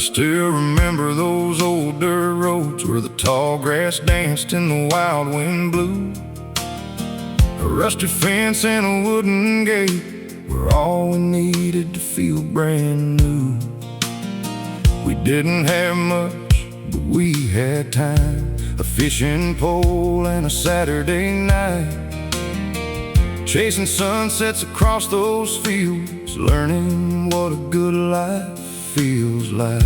still remember those old dirt roads where the tall grass danced and the wild wind blew. A rusty fence and a wooden gate were all we needed to feel brand new. We didn't have much, but we had time, a fishing pole and a Saturday night, chasing sunsets across those fields, learning what a good life feels like.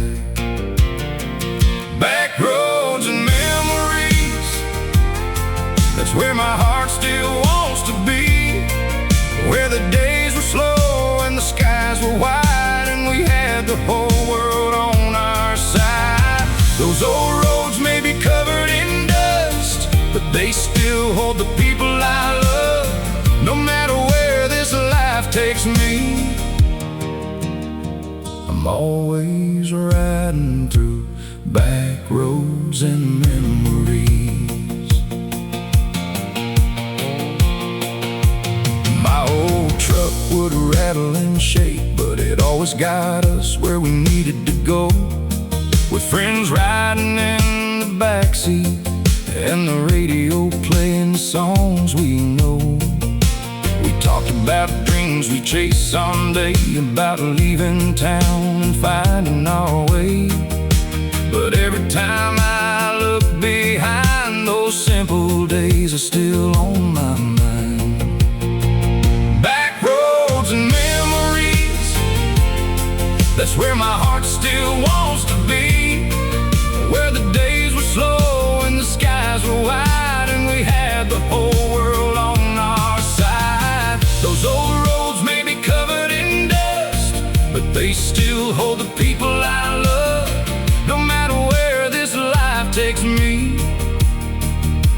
Backroads and memories, that's where my heart still wants to be, where the days were slow and the skies were wide and we had the whole world on our side. Those old roads may be covered in dust, but they still hold the people I love. No matter where this life takes me, I'm always riding through back roads and memories. My old truck would rattle and shake, but it always got us where we needed to go, with friends riding in the backseat and the radio playing songs we know. We talked about dreams we chased someday, about leaving town and finding our way. But every time I look behind, those simple days are still on my mind. Back roads and memories, that's where my heart still wants to be, where the days were slow and the skies were wide and we had the whole world on our side. Those old roads may be covered in dust, but they still hold the people I love. No matter where this life takes me,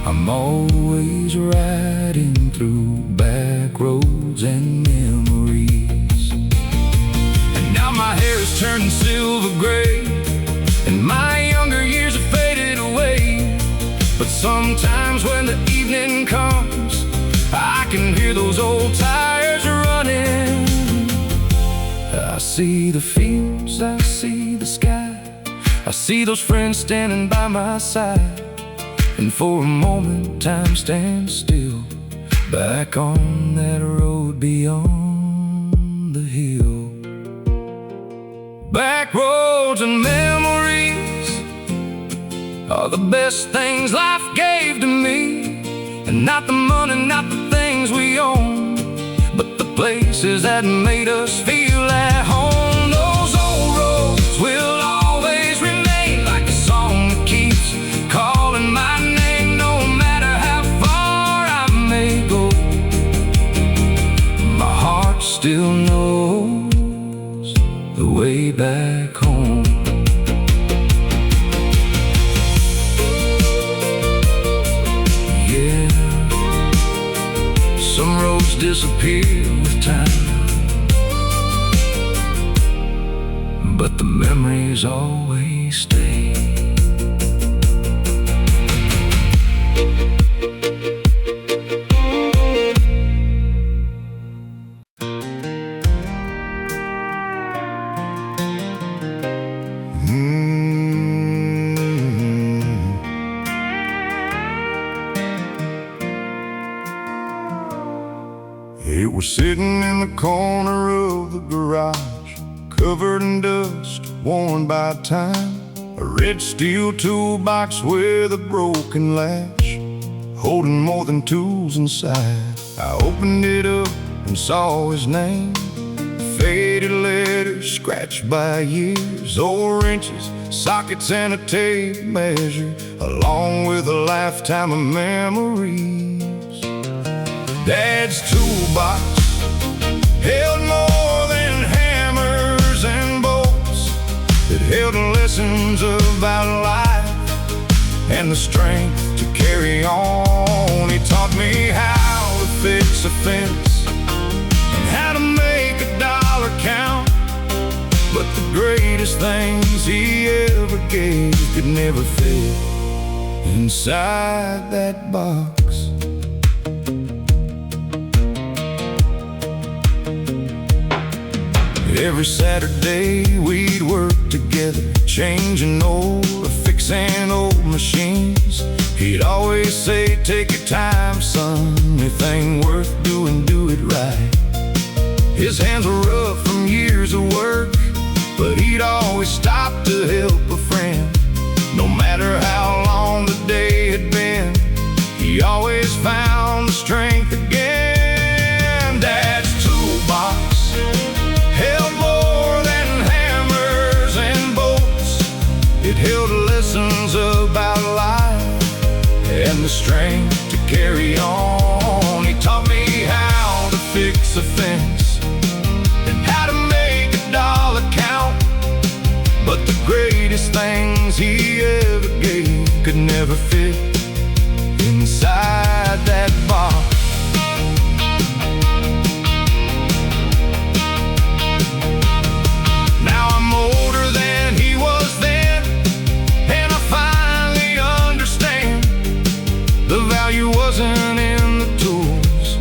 I'm always riding through back roads and memories. And now my hair is turning silver gray, and my younger years have faded away. But sometimes when the evening comes, I can hear those old tires running. I see the fields, I see the sky, I see those friends standing by my side, and for a moment time stands still, back on that road beyond the hill. Back roads and memories are the best things life gave to me, and not the money, not the things we own, but the places that made us feel at home. Those old roads will always remain like a song that keeps calling my name. No matter how far I may go, my heart still knows the way back home. Yeah, some roads disappear with time, but the memories always stay. It was sitting in the corner of the garage, covered in dust, worn by time. A red steel toolbox with a broken latch, holding more than tools inside. I opened it up and saw his name, faded letters scratched by years, old wrenches, sockets and a tape measure, along with a lifetime of memories. Dad's toolbox held more than hammers and bolts. It held lessons about life and the strength to carry on. He taught me how to fix a fence and how to make a dollar count. But the greatest things he ever gave could never fit inside that box. Every Saturday we'd work together, changing old or fixing old machines. He'd always say, take your time, son, anything worth doing, do it right. His hands were rough from years of work, but he'd always stop to help a friend. No matter how long the day had been, he always found the strength again. Dad's toolbox held more than hammers and bolts. It held lessons about life and the strength to carry on. He taught me how to fix a fence and how to make a dollar count. But the greatest things he ever gave could never fit inside that box. Now I'm older than he was then, and I finally understand the value wasn't in the tools,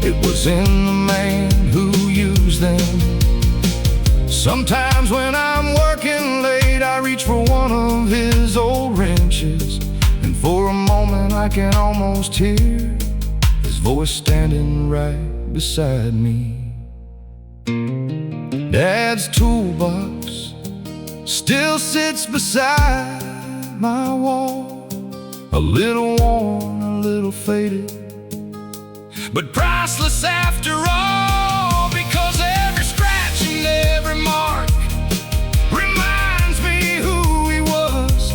it was in the man who used them. Sometimes when I'm working late, I reach for one of his old wrenches, and for a moment I can almost hear his voice standing right beside me. Dad's toolbox still sits beside my wall, a little worn, a little faded, but priceless after all, because every scratch and every mark reminds me who he was.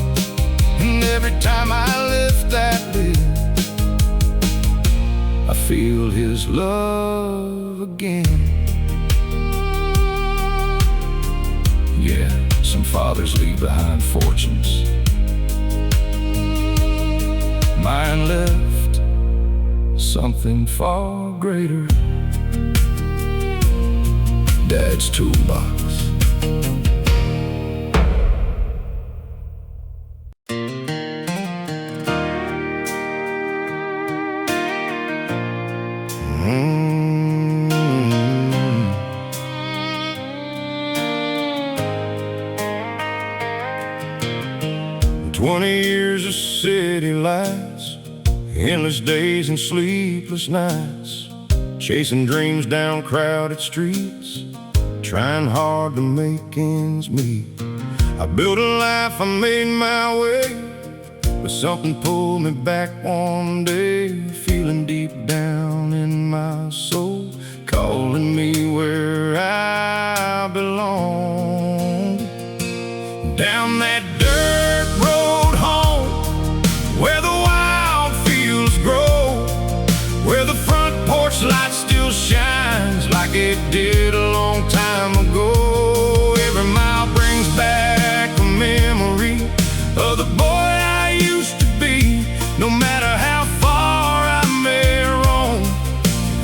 And every time I lift that lid, I feel his love again. Yeah, some fathers leave behind fortunes. Mine left something far greater. Dad's toolbox. Mm. 20 years of city lights, endless days and sleepless nights, chasing dreams down crowded streets, trying hard to make ends meet. I built a life, I made my way, but something pulled me back one day, feeling deep down in my soul, calling me where I belong. Down that dirt road home, where the wild fields grow, where the front porch light still shines like it did a long time ago. Every mile brings back a memory of the boy I used to be. No matter how far I may roam,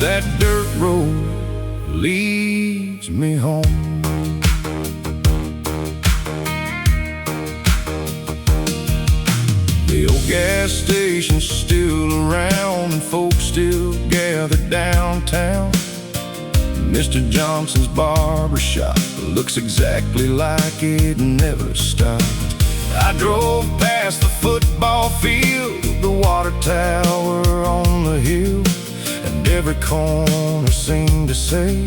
that dirt road leads me home. The old gas station's still around, and folks still gather downtown. Mr. Johnson's barber shop looks exactly like it never stopped. I drove past the football field, the water tower on the hill, and every corner seemed to say,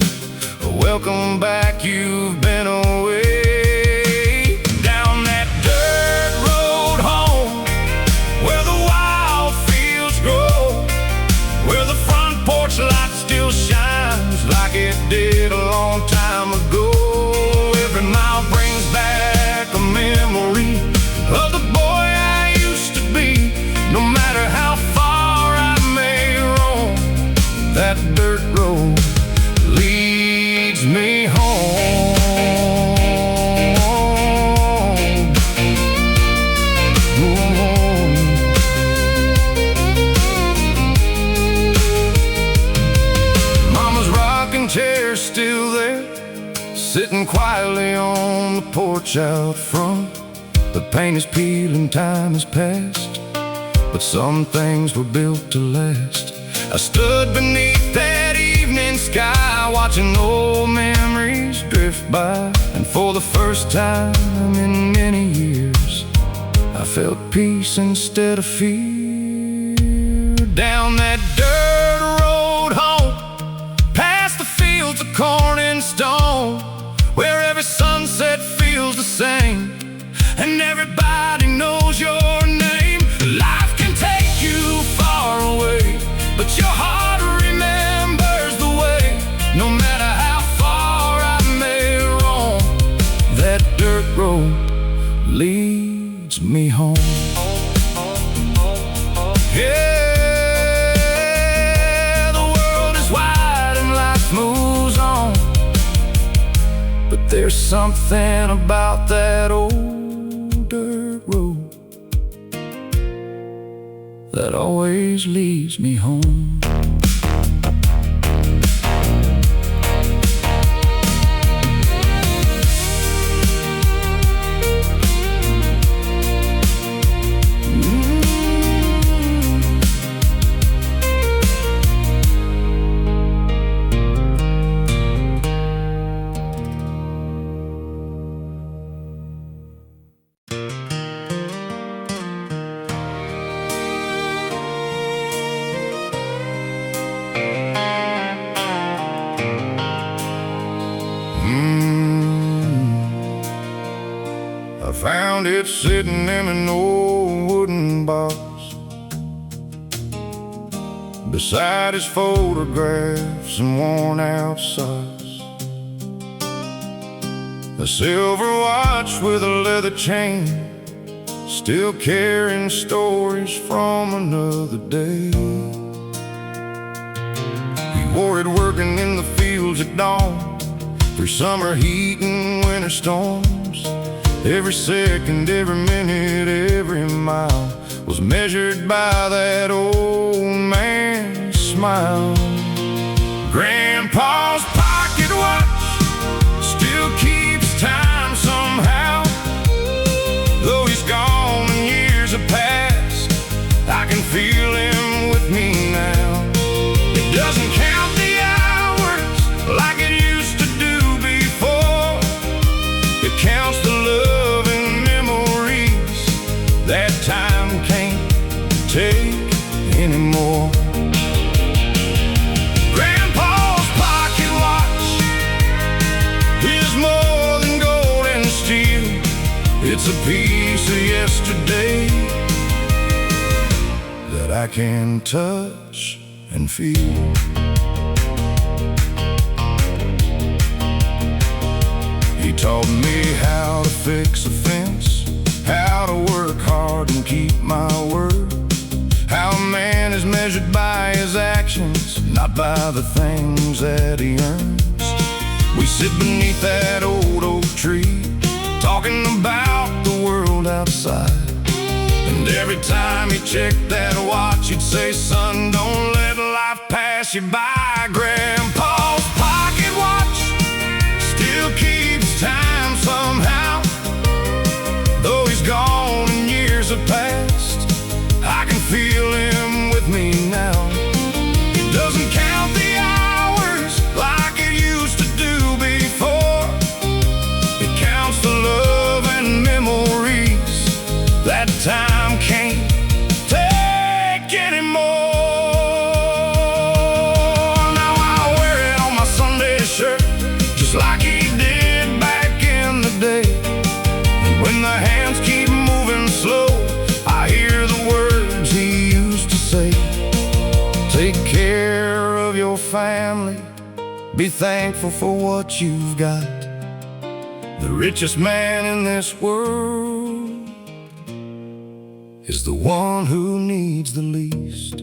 welcome back, you've been away. Down that dirt road home, where the wild fields grow, where the front porch light still shines like it did a long time ago. Every mile brings back a memory of the boy I used to be. No matter how far I may roam, that dirt road leads me home. Mama's rocking chair's still there, sitting quietly on the porch out front. The paint is peeling, time has passed, but some things were built to last. I stood beneath that evening evening sky, watching old memories drift by. And for the first time in many years, I felt peace instead of fear. Down that dirt road home, past the fields of corn and stone, where every sunset feels the same, and everybody knows your name. Life can take you far away, but your heart remembers the way. No matter how far I may roam, that dirt road leads me home. Yeah, the world is wide and life moves on, but there's something about that old dirt road that always leads me home. I found it sitting in an old wooden box beside his photographs and worn out socks. A silver watch with a leather chain, still carrying stories from another day. He wore it working in the fields at dawn, through summer heat and winter storms. Every second, every minute, every mile was measured by that old man's smile. Grandpa's pocket watch still keeps time somehow. Though he's gone and years have passed, I can feel him with me now. It doesn't count the hours like it used to do before. It counts the love and memories that time can't take anymore. Grandpa's pocket watch is more than gold and steel. It's a piece of yesterday that I can touch and feel. He taught me how to fix a fence, how to work hard and keep my word, how a man is measured by his actions, not by the things that he earns. We sit beneath that old oak tree, talking about the world outside. And every time he checked that watch, he'd say, "Son, don't let life pass you by." Grandpa's pocket watch still keeps time somehow. Though he's gone and years have passed, I can feel him with me now. It doesn't count the hours like it used to do before. It counts the love and memories that time can't take anymore. Now I wear it on my Sunday shirt, just like he did back in the day. And when the hands keep moving slow, I hear the words he used to say. Take care of your family, be thankful for what you've got. The richest man in this world is the one who needs the least.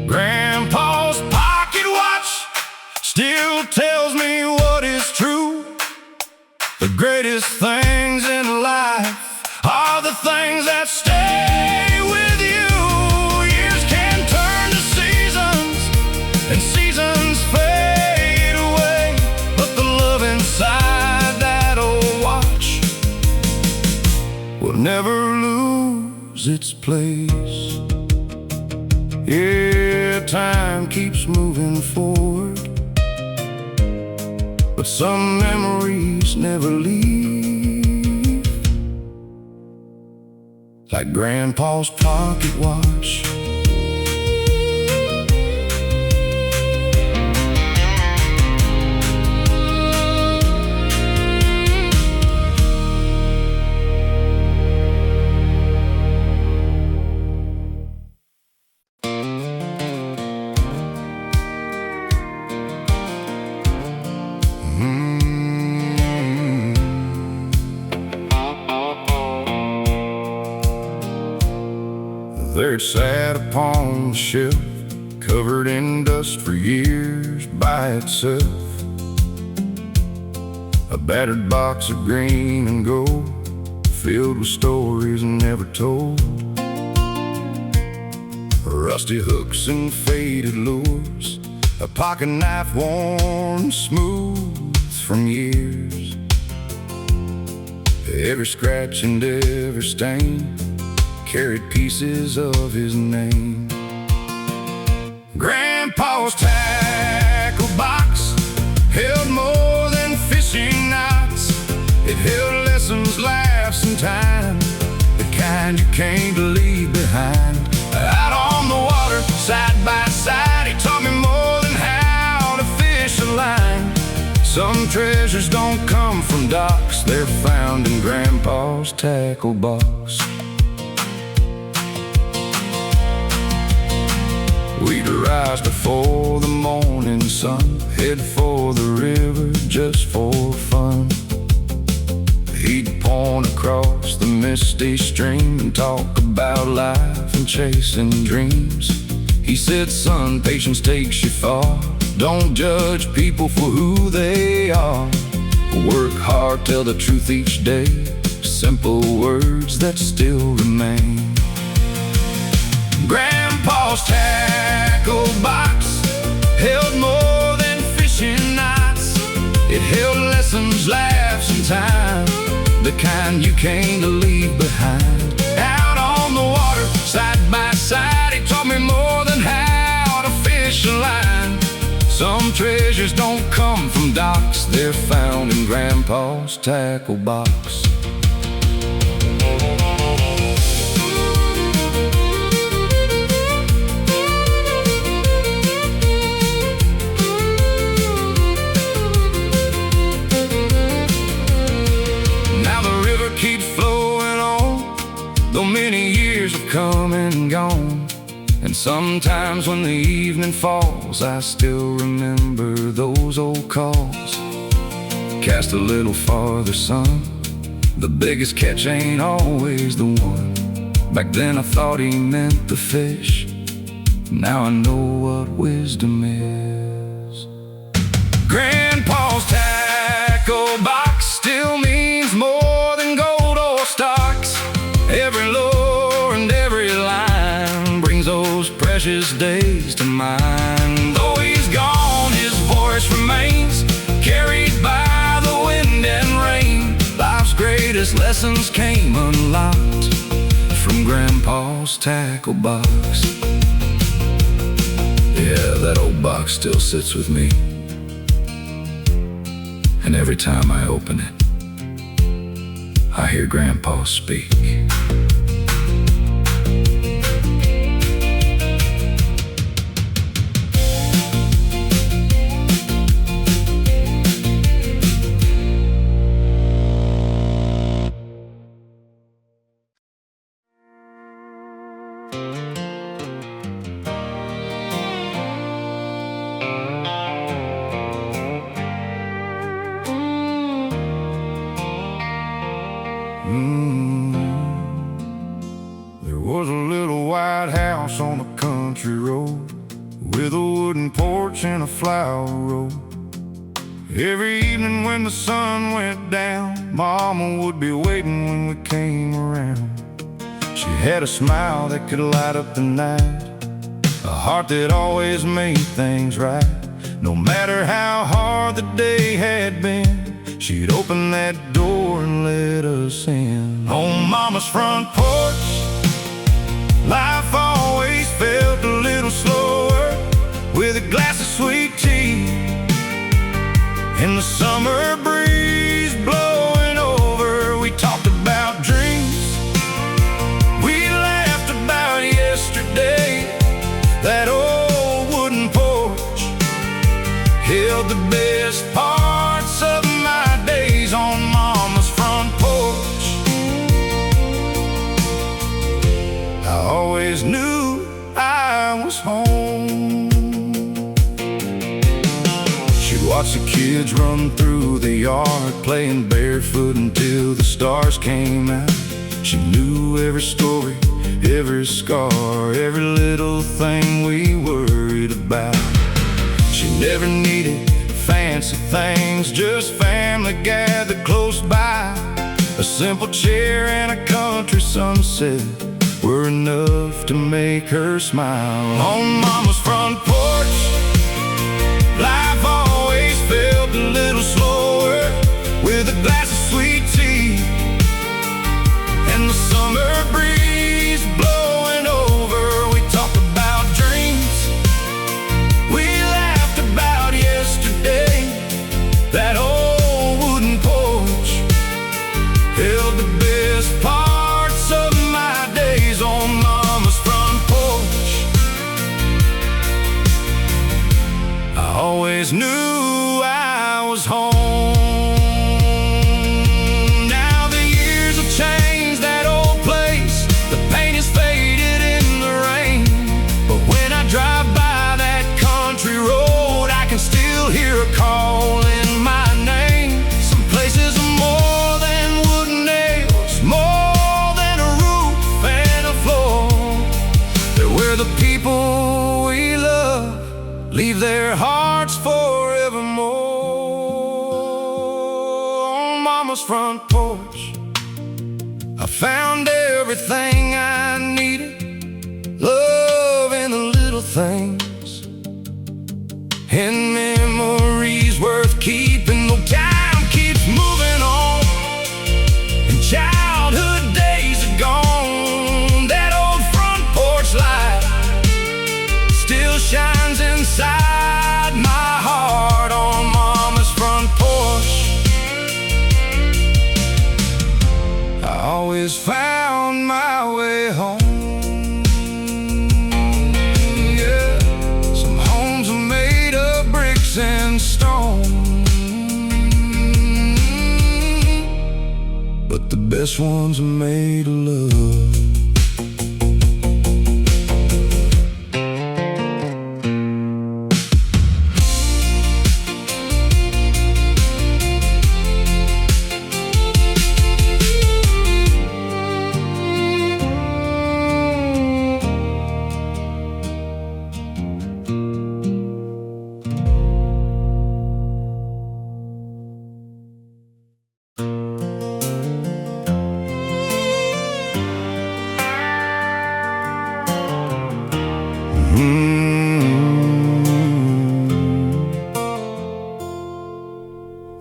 Grandpa's pocket watch still tells me what is true. The greatest things in life are the things that stay with you. Years can turn to seasons, and seasons fade away, but the love inside that old watch will never lose its place. Yeah. Yeah, time keeps moving forward, but some memories never leave. Like Grandpa's pocket watch, there it sat upon the shelf, covered in dust for years by itself. A battered box of green and gold, filled with stories never told. Rusty hooks and faded lures, a pocket knife worn smooth from years. Every scratch and every stain carried pieces of his name. Grandpa's tackle box held more than fishing knots. It held lessons, laughs, and time, the kind you can't leave behind. Out on the water, side by side, he taught me more than how to fish a line. Some treasures don't come from docks, they're found in Grandpa's tackle box. We'd rise before the morning sun, head for the river just for fun. He'd point across the misty stream and talk about life and chasing dreams. He said, son, patience takes you far. Don't judge people for who they are. Work hard, tell the truth each day. Simple words that still remain. Grandpa's tackle box held more than fishing knots. It held lessons, laughs, and time, the kind you can't leave behind. Out on the water, side by side, he taught me more than how to fish a line. Some treasures don't come from docks, they're found in Grandpa's tackle box. Keep flowing on, though many years have come and gone. And sometimes when the evening falls, I still remember those old calls. Cast a little farther, son, the biggest catch ain't always the one. Back then I thought he meant the fish, now I know what wisdom is. Grandpa's tackle box still means more than gold or stocks. Every lure and every line brings those precious days to mind. Though he's gone, his voice remains, carried by the wind and rain. Life's greatest lessons came unlocked from Grandpa's tackle box. Yeah, that old box still sits with me, and every time I open it, I hear Grandpa speak. There was a little white house on a country road with a wooden porch and a flower row. Every evening when the sun went down, Mama would be waiting when we came around. She had a smile that could light up the night, a heart that always made things right. No matter how hard the day had been, she'd open that door and let us in. On Mama's front porch, life always felt a little slower. kids run through the yard, playing barefoot until the stars came out. She knew every story, every scar, every little thing we worried about. She never needed fancy things, just family gathered close by. A simple chair and a country sunset were enough to make her smile. On Mama's front porch, life always felt a little slower, with a glass of sweet tea and the summer breeze blowing over. We talked about dreams we laughed about yesterday. That old wooden porch held the best parts of my days. On Mama's front porch, I always knew I was home. Now the years have changed that old place, the paint is faded in the rain, but when I drive by that country road, I can still hear her calling my name. Some places are more than wooden nails, more than a roof and a floor. They're where the people we love leave their hearts forevermore. On Mama's front porch, I found everything I needed, love in the little things, and memories worth keeping. Though time keeps moving on and childhood days are gone, that old front porch light still shines inside my heart. On Mama's front porch, I always found my way home. Yeah, some homes are made of bricks and stone, but the best ones are made of love.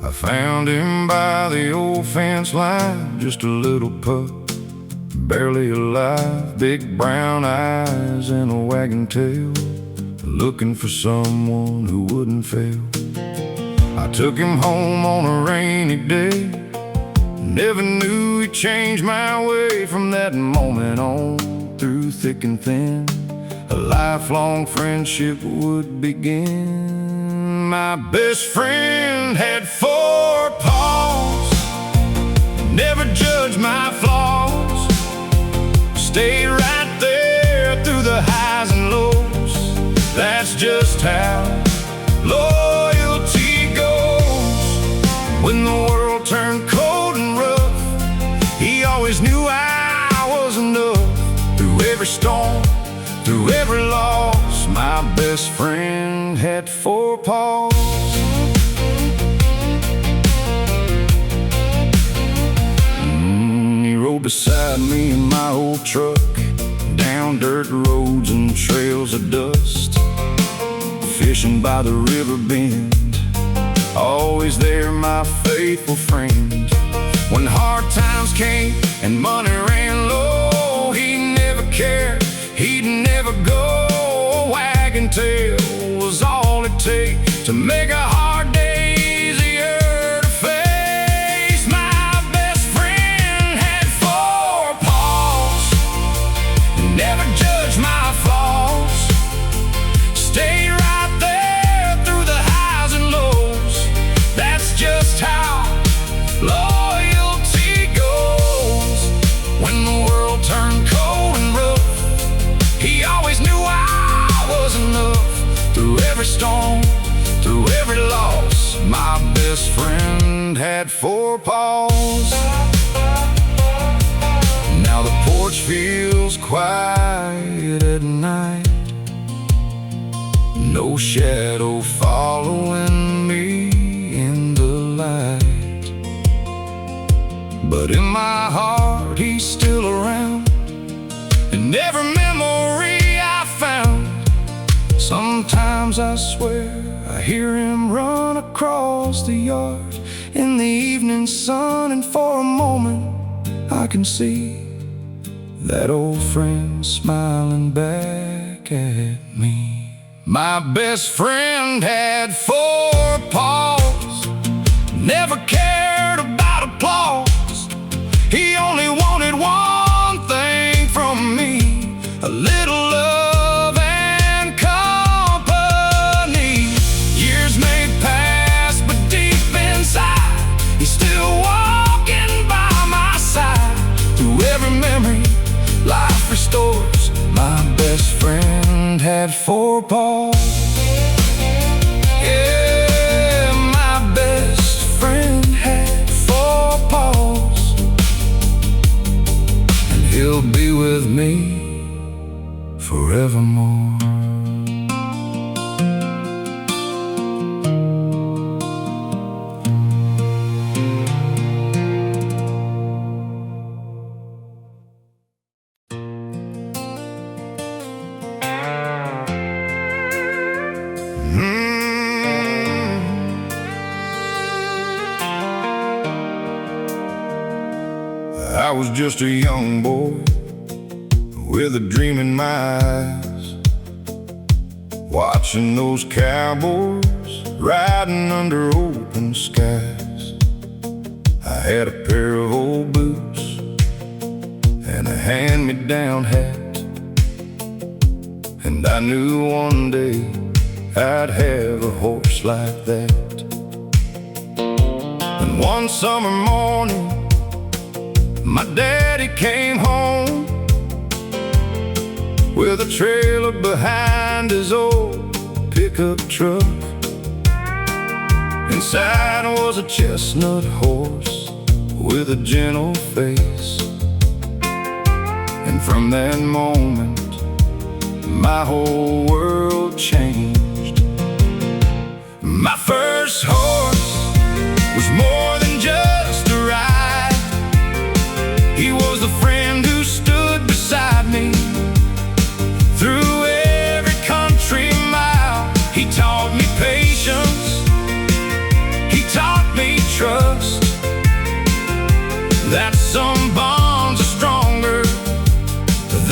I found him by the old fence line, just a little pup, barely alive, big brown eyes and a wagging tail, looking for someone who wouldn't fail. I took him home on a rainy day, never knew he'd change my way. From that moment on, through thick and thin, a lifelong friendship would begin. My best friend had 4 paws, never judged my flaws, stayed right there through the highs and lows. That's just how loyalty goes. When the world turned cold and rough, he always knew I was enough. Through every storm, through every loss, my best friend had 4 paws. He rode beside me in my old truck, down dirt roads and trails of dust, fishing by the river bend, always there, my faithful friend. When hard times came and money ran low, he never cared, he'd never go. A wagon tail was all it takes to make a hard day easier to face. My best friend had 4 paws, never judged my flaws, stayed right there through the highs and lows. That's just how loyalty goes. When the world turned cold and rough, he always knew for Paws. Now the porch feels quiet at night, no shadow following me in the light. But in my heart he's still around, in every memory I found. Sometimes I swear I hear him run across the yard in the evening sun, and for a moment I can see that old friend smiling back at me. My best friend had 4 paws, never cared about applause. He only wanted one thing from me, a little love and company. Years may pass, but deep inside he's still walking by my side. Through every memory life restores, my best friend had 4 paws. Yeah, my best friend had 4 paws, and he'll be with me forevermore. I was just a young boy with a dream in my eyes, watching those cowboys riding under open skies. I had a pair of old boots and a hand-me-down hat, and I knew one day I'd have a horse like that. And one summer morning my daddy came home with a trailer behind his old pickup truck. Inside was a chestnut horse with a gentle face, and from that moment my whole world changed. My first horse was more than just a ride. He was the friend who stood beside me through every country mile. He taught me patience, he taught me trust, that some bonds are stronger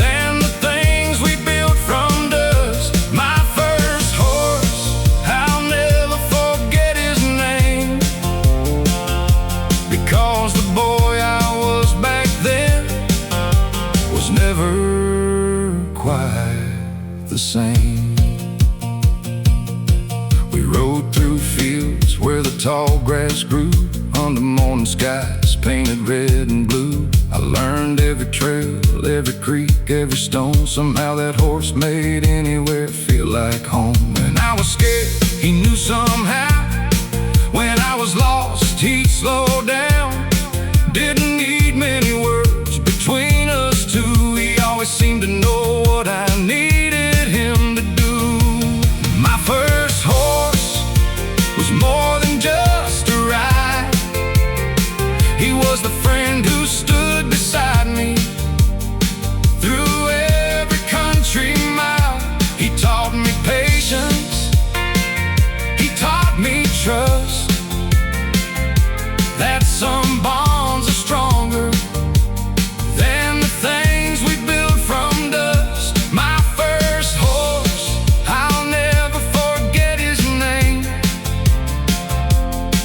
than the things we built from dust. My first horse, I'll never forget his name, because the boy I was back then was never quite the same. We rode through fields where the tall grass grew, under morning skies painted red and blue. I learned every trail, every creek, every stone. Somehow that horse made anywhere feel like home. When I was scared, he knew somehow. When I was lost, he'd slow down. Didn't need many words between us two. He always seemed to know what I needed him to do. My first horse was more than just a ride. He was the friend who stood beside me through every country mile. He taught me patience, he taught me trust, that some bonds are stronger than the things we built from dust. My first horse, I'll never forget his name,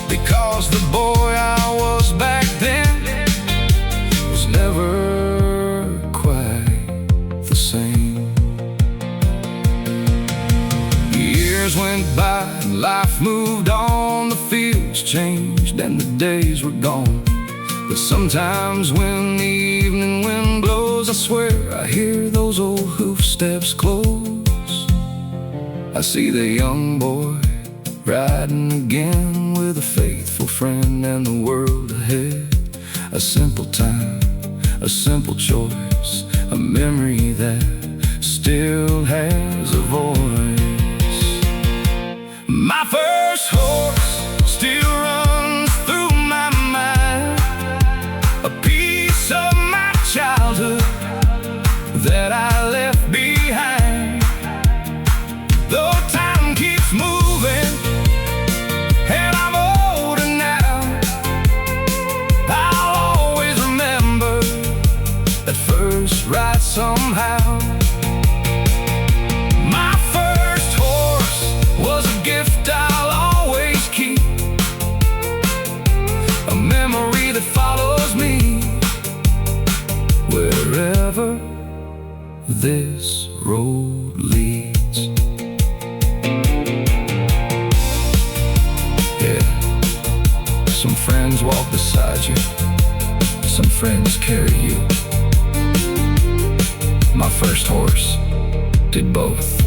because the boy I was back then was never quite the same. Years went by and life moved on. The fields changed and the days were gone. But sometimes when the evening wind blows, I swear I hear those old hoof steps close. I see the young boy riding again with a faithful friend and the world ahead. A simple time, a simple choice, a memory that still has a voice. My first horse still runs through my mind, a piece of my childhood that I left behind. Though time keeps moving and I'm older now, I'll always remember that first ride somehow. My first horse was a gift I'll always keep, a memory that follows me wherever this road leads. Yeah, some friends walk beside you, some friends carry you. My first horse did both.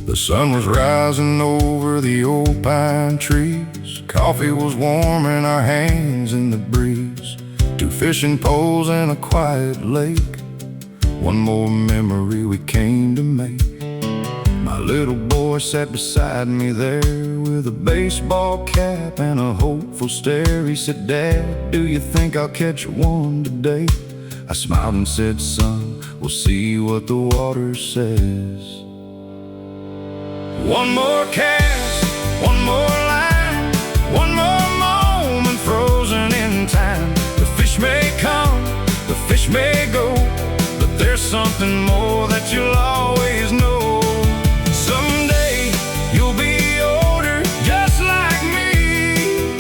The sun was rising over the old pine trees. Coffee was warming our hands in the breeze. 2 fishing poles and a quiet lake. One more memory we came to make. My little boy sat beside me there with a baseball cap and a hopeful stare. He said, "Dad, do you think I'll catch one today?" I smiled and said, "Son, we'll see what the water says." One more cast, one more line, one more moment frozen in time. The fish may come, the fish may go, but there's something more that you'll always know. Someday you'll be older just like me,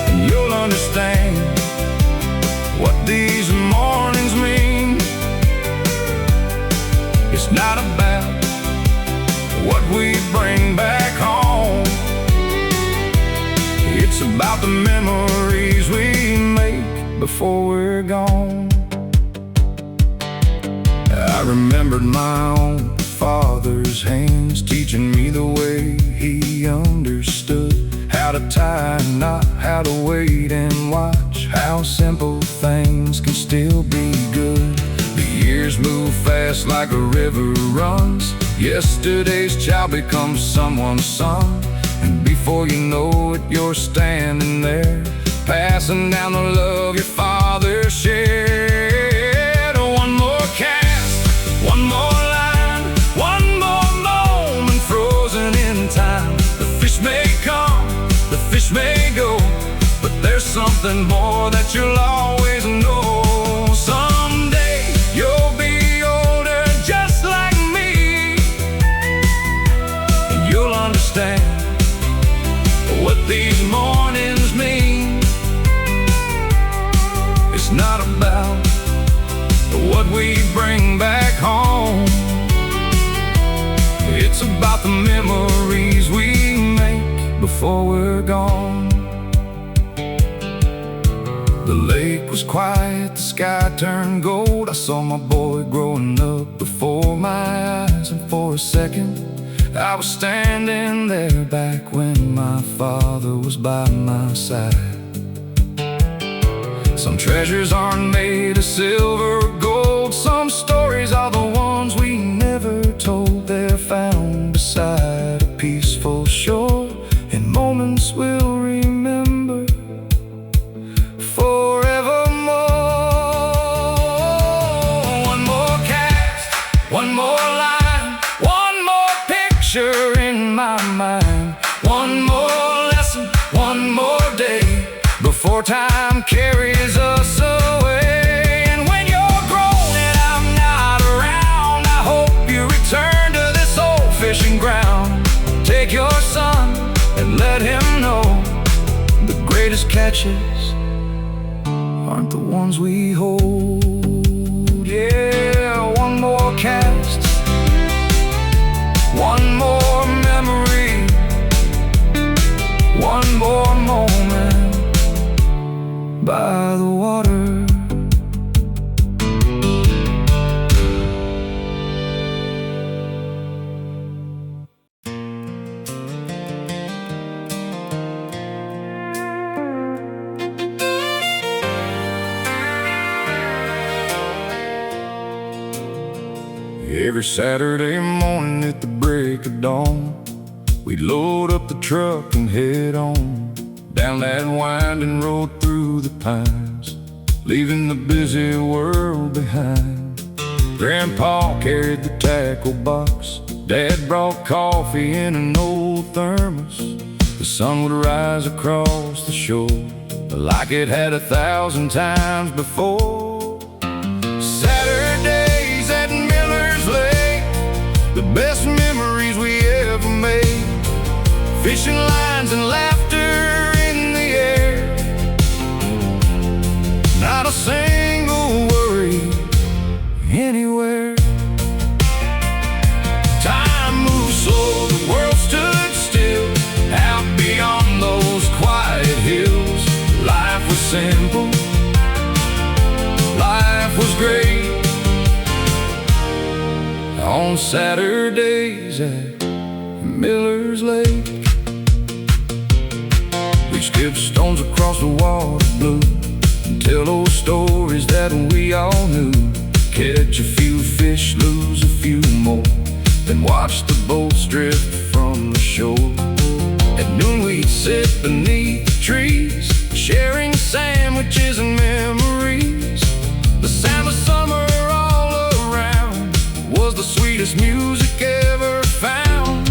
and you'll understand what these mornings mean. It's not about what we bring back home, it's about the memories we make before we're gone. I remembered my own father's hands teaching me the way he understood how to tie a knot, how to wait and watch, how simple things can still be good. The years move fast like a river runs. Yesterday's child becomes someone's son, and before you know it, you're standing there, passing down the love your father shared. One more cast, one more line, one more moment frozen in time. The fish may come, the fish may go, but there's something more that you'll always know. Someday you'll be older just like me, and you'll understand what these mornings mean. It's not about what we bring back home, it's about the memories we make before we're gone. The lake was quiet, the sky turned gold. I saw my boy growing up before my eyes, and for a second I was standing there back when my father was by my side. Some treasures aren't made of silver or gold, some stories are the ones we never told. They're found beside a peaceful shore, in moments we'll remember forevermore. One more cast, one more line, one more picture in my mind, one more lesson, one more day before time carries us away. And when you're grown and I'm not around, I hope you return to this old fishing ground. Take your son and let him know the greatest catches aren't the ones we hold. Yeah, one more cast, one more memory, one more moment by the water. Every Saturday morning at the break of dawn, we'd load up the truck and head on down that winding road through the pines, leaving the busy world behind. Grandpa carried the tackle box, Dad brought coffee in an old thermos. The sun would rise across the shore like it had 1,000 times before. Saturdays at Miller's Lake, the best memories we ever made. Fishing lines and laughter in the air, not a single worry anywhere. Time moved slow, the world stood still out beyond those quiet hills. Life was simple, life was great. On Saturdays at Miller's Lake, we skip stones across the water blue and tell those stories that we all knew. Catch a few fish, lose a few more, then watch the boats drift from the shore. At noon we'd sit beneath the trees, sharing sandwiches and memories. The sound of summer all around was the sweetest music ever found.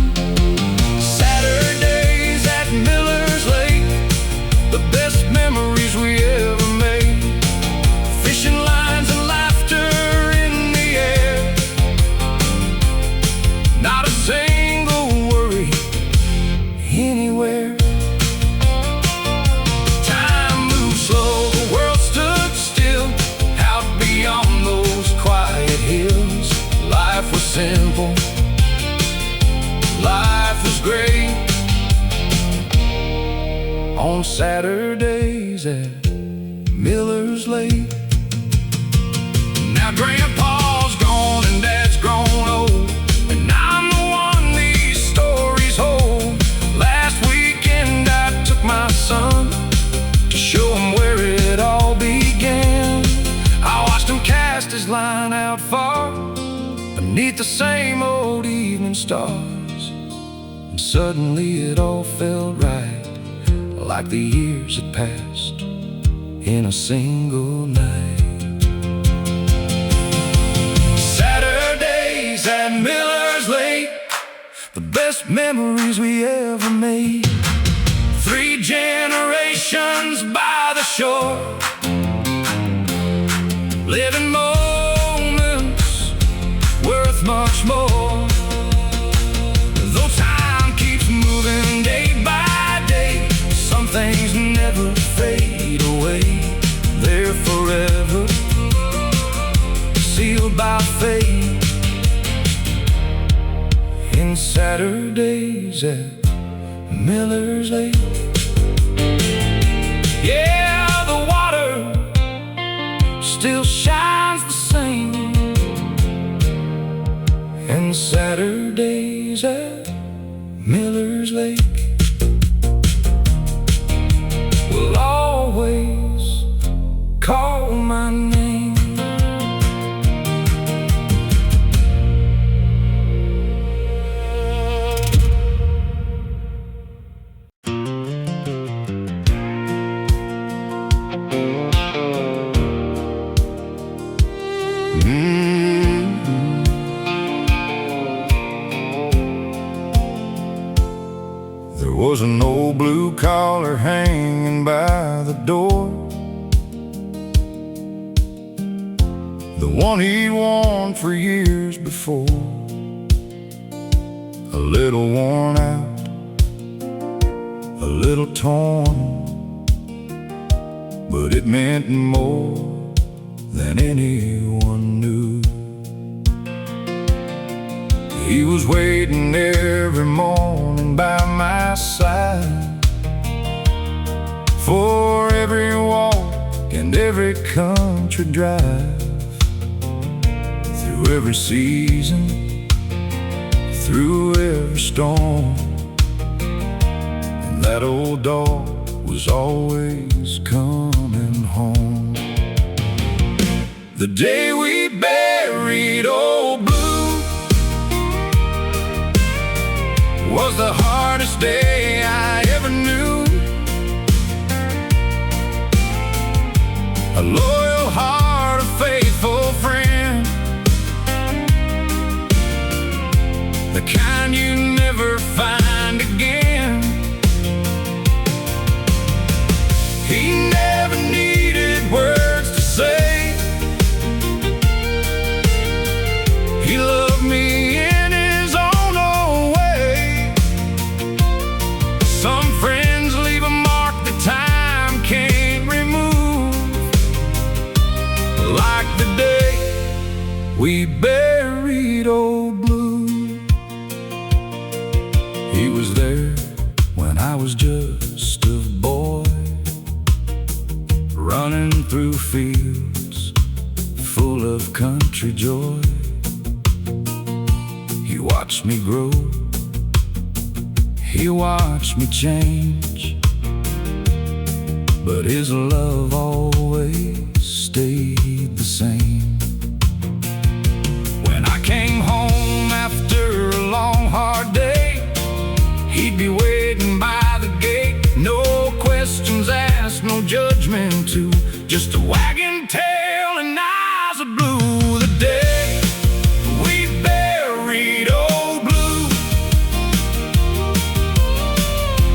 Saturdays at Miller's Lake, the best memories we ever made. Fishing lines and laughter in the air, not a single worry anywhere. Time moved slow, the world stood still out beyond those quiet hills. Life was simple, life was great. On Saturdays at Miller's Lake. Now Grandpa's gone and Dad's grown old, and I'm the one these stories hold. Last weekend I took my son to show him where it all began. I watched him cast his line out far beneath the same old evening stars, and suddenly it all felt right, like the years had passed in a single night. Saturdays at Miller's Lake, the best memories we ever made. 3 generations by the shore, living moments worth much more. Though time keeps moving day by day, some things never fade away. They're forever, sealed by fate. In Saturdays at Miller's Lake. Yeah, the water still shines the same. And Saturdays at Miller's Lake will always call my name. There was an old blue collar hanging by the door, the one he'd worn for years before. A little worn out, a little torn, but it meant more than anyone knew. He was waiting every morning by my side, for every walk and every country drive, through every season, through every storm. And that old dog was always coming home. The day we buried old Blue was the hardest day I ever knew. A loyal heart, a faithful friend, the kind you never find again. He never needed words to say. He loved me in his own old way. Some friends leave a mark that time can't remove, like the day we buried old Blue. He was there when I was just a boy, running through fields full of country joy. He watched me grow, he watched me change, but his love always stayed the same. When I came home after a long hard day, he'd be waiting by the gate. No questions asked, no judgment too, just a wagging tail and eyes of blue. The day we buried old Blue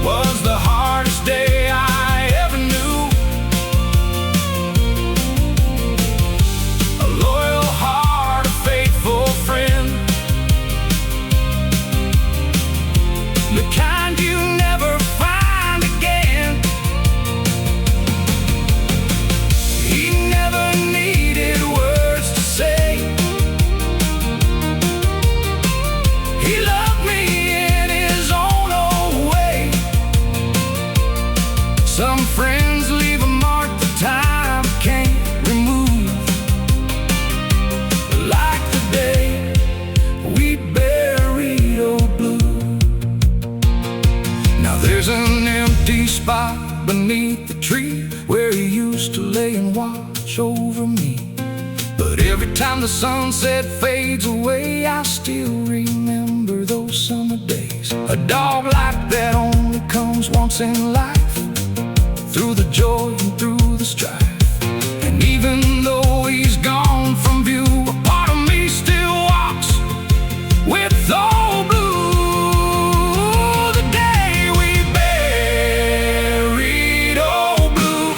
was the hardest day I ever knew. A loyal heart, a faithful friend, the kind you never find again. He never needed words to say. He loved me in his own old way. Some friends leave a mark that time can't remove, like the day we buried old Blue. Now there's an empty spot beneath the tree where he used to lay and watch over me. But every time the sunset fades away, I still remember those summer days. A dog like that only comes once in life, through the joy and through the strife. And even though he's gone from view, a part of me still walks with old Blue. The day we buried old Blue,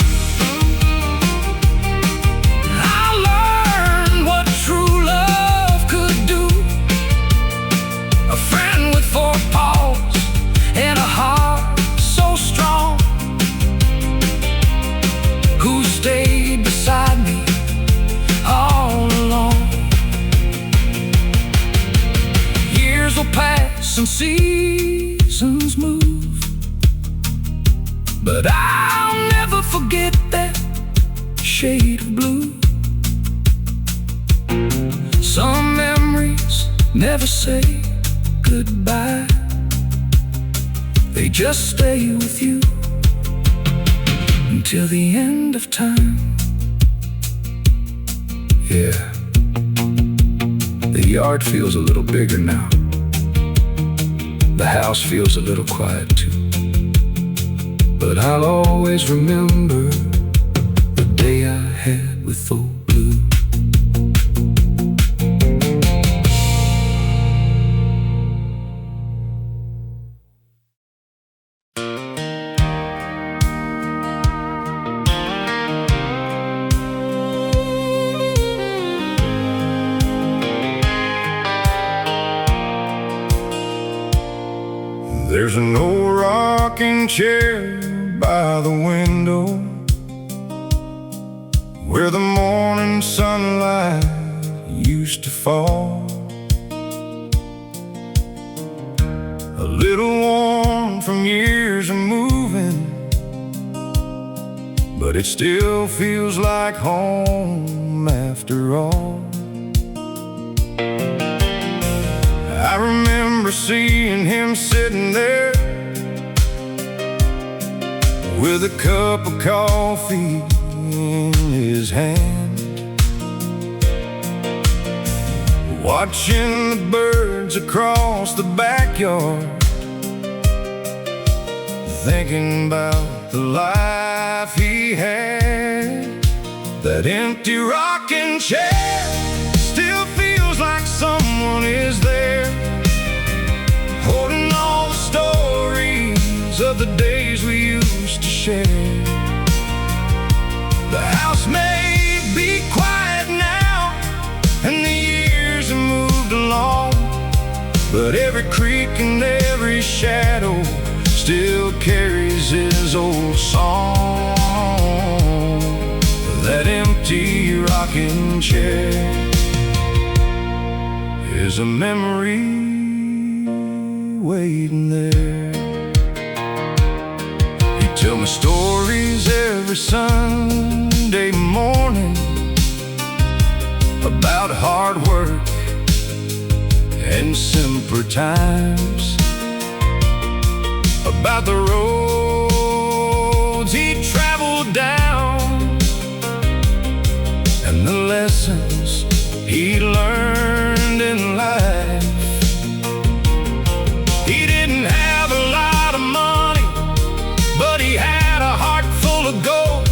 I learned what true love could do. A friend with 4 paws and a heart so strong, who stayed beside me all along. Years will pass and seasons move, but I'll never forget that shade of blue. Some memories never say goodbye, they just stay with you until the end of time. Yeah, the yard feels a little bigger now. The house feels a little quiet too. But I'll always remember the day I had with old Blue. There's an old rocking chair by the window, where the morning sunlight used to fall. A little worn from years of moving, but it still feels like home after all. I remember seeing him sitting there with a cup of coffee in his hand, watching the birds across the backyard, thinking about the life he had. That empty rocking chair still feels like someone is there, holding all the stories of the days we used to share. The house may be quiet now, and the years have moved along, but every creak and every shadow still carries his old song. That empty rocking chair is a memory waiting there. He'd tell me stories every Sunday morning about hard work and simpler times, about the roads he traveled down, and the lessons he learned in life. He didn't have a lot of money, but he had a heart full of gold,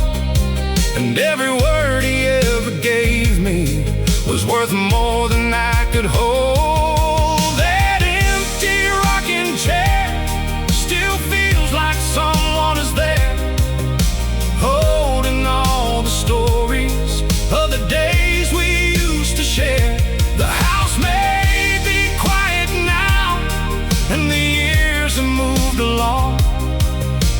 and every word he ever gave me was worth more than I could hold. That empty rocking chair still feels like someone is there, holding all the stories of the days we used to share. The house may be quiet now, and the years have moved along,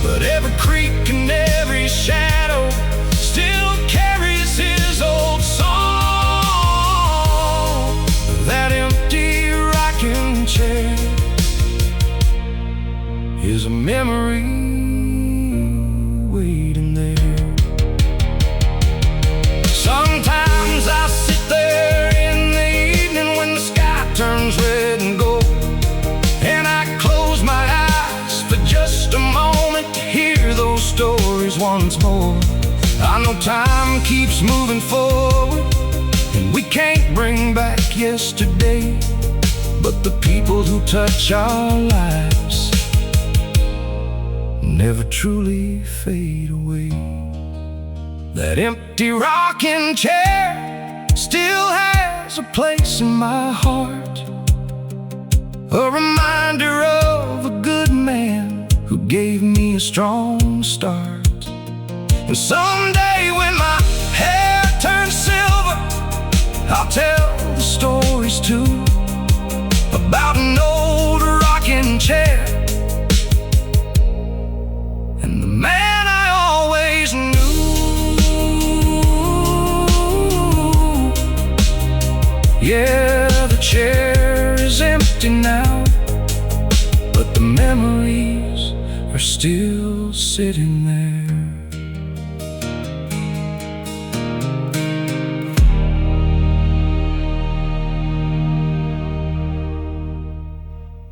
but every creak and every shadow still carries his old song. That empty rocking chair is a memory waiting there. Sometimes I sit there in the evening when the sky turns red and gold, and I close my eyes for just a moment to hear those stories once more. I know time keeps moving forward, and we can't bring back yesterday, but the people who touch our lives never truly fade away. That empty rocking chair still has a place in my heart, a reminder of a good man who gave me a strong start. And someday when my hair turns silver, I'll tell the stories too, about an old rocking chair and the man I always knew. Yeah, the chair is empty now, but the memories are still sitting there.